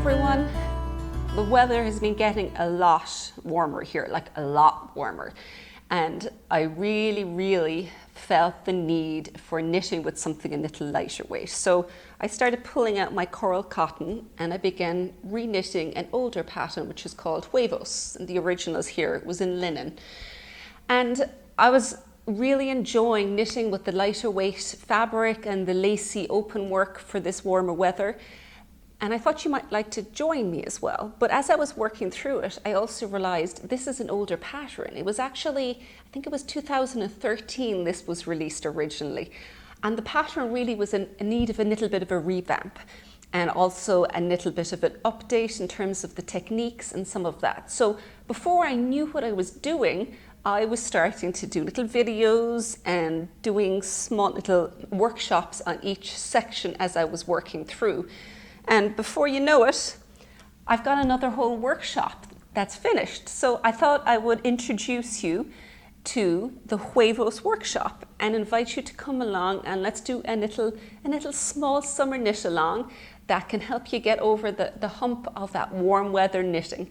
everyone. The weather has been getting a lot warmer here, like a lot warmer. And I really felt the need for knitting with something a little lighter weight. So I started pulling out my coral cotton and I began re-knitting an older pattern which is called Huevos. And the originals here was in linen. And I was really enjoying knitting with the lighter weight fabric and the lacy open work for this warmer weather. And I thought you might like to join me as well. But as I was working through it, I also realized this is an older pattern. It was actually, I think it was 2013 this was released originally. And the pattern really was in need of a little bit of a revamp and also a little bit of an update in terms of the techniques and some of that. So before I knew what I was doing, I was starting to do little videos and doing small little workshops on each section as I was working through. And before you know it, I've got another whole workshop that's finished. So I thought I would introduce you to the Huevos workshop and invite you to come along and let's do a little small summer knit along that can help you get over the hump of that warm weather knitting.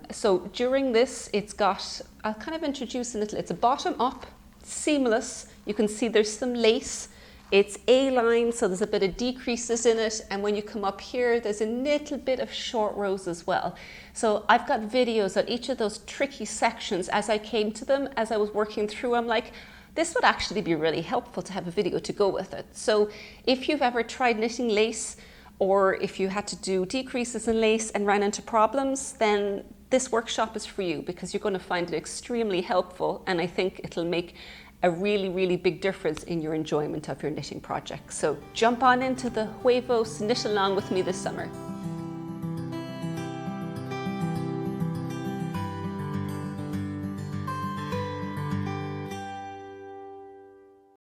So during this, I'll kind of introduce it's a bottom up, seamless. You can see there's some lace. It's A-line, so there's a bit of decreases in it. And when you come up here, there's a little bit of short rows as well. So I've got videos on each of those tricky sections as I came to them, as I was working through. I'm like, this would actually be really helpful to have a video to go with it. So if you've ever tried knitting lace, or if you had to do decreases in lace and ran into problems, then this workshop is for you because you're going to find it extremely helpful. And I think it'll make a really big difference in your enjoyment of your knitting project. So jump on into the Huevos knit along with me this summer.